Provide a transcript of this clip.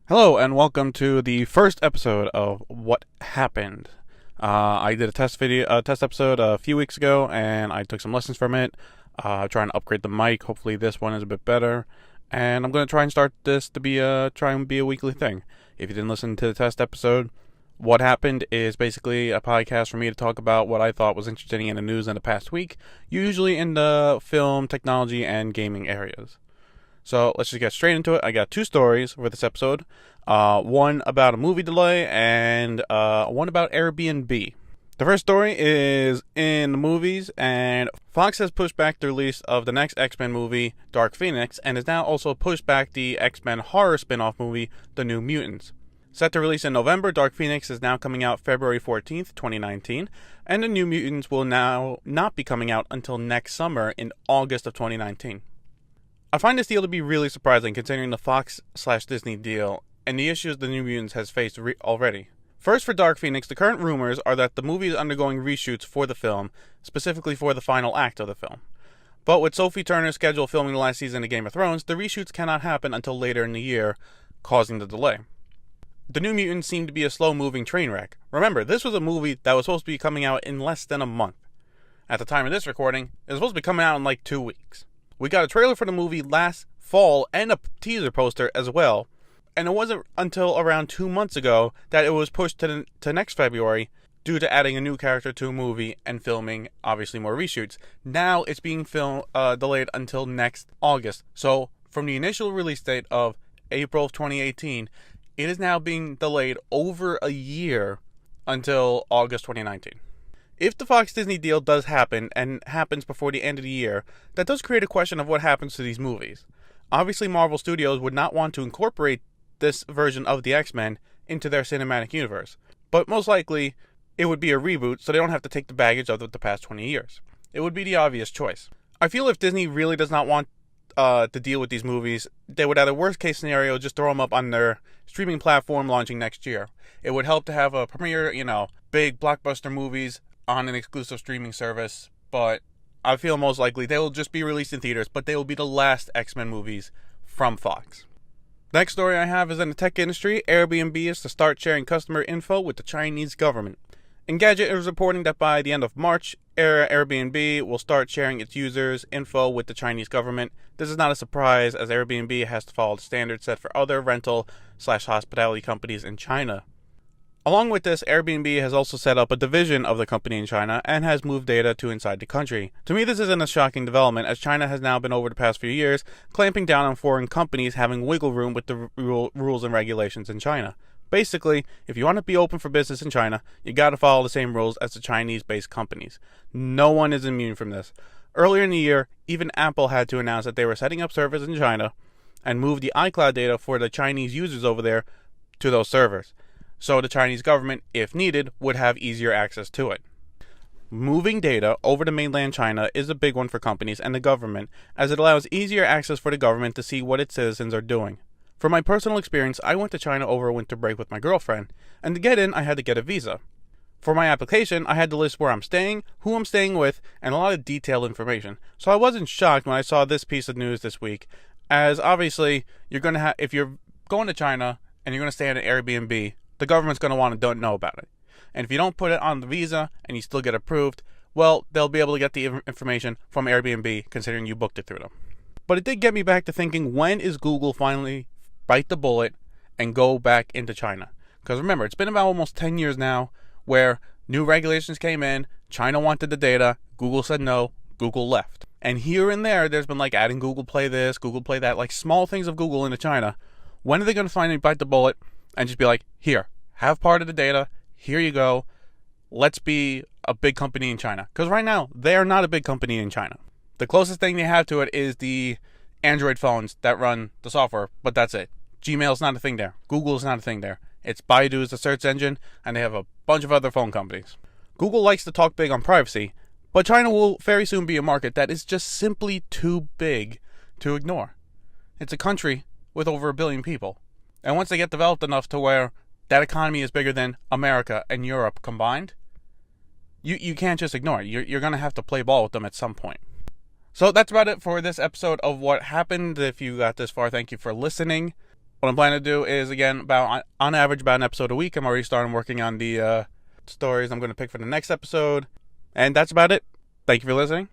Hello and welcome to the first episode of What Happened. I did a test episode a few weeks ago, and I took some lessons from it. Trying to upgrade the mic. Hopefully, this one is a bit better. And I'm going to try and start this to be a weekly thing. If you didn't listen to the test episode, What Happened is basically a podcast for me to talk about what I thought was interesting in the news in the past week, usually in the film, technology, and gaming areas. So let's just get straight into it. I got two stories for this episode. One about a movie delay and one about Airbnb. The first story is in the movies, and Fox has pushed back the release of the next X-Men movie, Dark Phoenix, and has now also pushed back the X-Men horror spin-off movie, The New Mutants. Set to release in November, Dark Phoenix is now coming out February 14th, 2019, and The New Mutants will now not be coming out until next summer in August of 2019. I find this deal to be really surprising considering the Fox/Disney deal and the issues the New Mutants has faced already. First, for Dark Phoenix, the current rumors are that the movie is undergoing reshoots for the film, specifically for the final act of the film. But with Sophie Turner scheduled filming the last season of Game of Thrones, the reshoots cannot happen until later in the year, causing the delay. The New Mutants seem to be a slow-moving train wreck. Remember, this was a movie that was supposed to be coming out in less than a month. At the time of this recording, it was supposed to be coming out in like 2 weeks. We got a trailer for the movie last fall and a teaser poster as well, and it wasn't until around 2 months ago that it was pushed to next February due to adding a new character to a movie and filming, obviously, more reshoots. Now it's being delayed until next August. So from the initial release date of April of 2018, it is now being delayed over a year until August 2019. If the Fox-Disney deal does happen, and happens before the end of the year, that does create a question of what happens to these movies. Obviously, Marvel Studios would not want to incorporate this version of the X-Men into their cinematic universe, but most likely, it would be a reboot, so they don't have to take the baggage of the past 20 years. It would be the obvious choice. I feel if Disney really does not want to deal with these movies, they would, at a worst-case scenario, just throw them up on their streaming platform launching next year. It would help to have a premiere, big blockbuster movies on an exclusive streaming service, but I feel most likely they will just be released in theaters, but they will be the last X-Men movies from Fox. Next story I have is in the tech industry. Airbnb is to start sharing customer info with the Chinese government. Engadget is reporting that by the end of March, Airbnb will start sharing its users' info with the Chinese government. This is not a surprise, as Airbnb has to follow the standards set for other rental/hospitality companies in China. Along with this, Airbnb has also set up a division of the company in China and has moved data to inside the country. To me, this isn't a shocking development, as China has now been, over the past few years, clamping down on foreign companies having wiggle room with the rules and regulations in China. Basically, if you want to be open for business in China, you gotta follow the same rules as the Chinese-based companies. No one is immune from this. Earlier in the year, even Apple had to announce that they were setting up servers in China and move the iCloud data for the Chinese users over there to those servers, so the Chinese government, if needed, would have easier access to it. Moving data over to mainland China is a big one for companies and the government, as it allows easier access for the government to see what its citizens are doing. From my personal experience, I went to China over a winter break with my girlfriend, and to get in, I had to get a visa. For my application, I had to list where I'm staying, who I'm staying with, and a lot of detailed information. So I wasn't shocked when I saw this piece of news this week, as obviously, if you're going to China and you're going to stay at an Airbnb, the government's going to want to know about it. And if you don't put it on the visa and you still get approved, well, they'll be able to get the information from Airbnb, considering you booked it through them. But it did get me back to thinking, when is Google finally bite the bullet and go back into China? Because remember, it's been about almost 10 years now where new regulations came in, China wanted the data, Google said no, Google left. And here and there, there's been like adding Google Play this, Google Play that, like small things of Google into China. When are they going to finally bite the bullet and just be like, here, have part of the data, here you go, let's be a big company in China? Because right now, they are not a big company in China. The closest thing they have to it is the Android phones that run the software, but that's it. Gmail's not a thing there. Google's not a thing there. It's Baidu's the search engine, and they have a bunch of other phone companies. Google likes to talk big on privacy, but China will very soon be a market that is just simply too big to ignore. It's a country with over 1 billion people. And once they get developed enough to where that economy is bigger than America and Europe combined, you can't just ignore it. You're going to have to play ball with them at some point. So that's about it for this episode of What Happened. If you got this far, thank you for listening. what I'm planning to do is, again, about on average about an episode a week. I'm already starting working on the stories I'm going to pick for the next episode, and that's about it. Thank you for listening.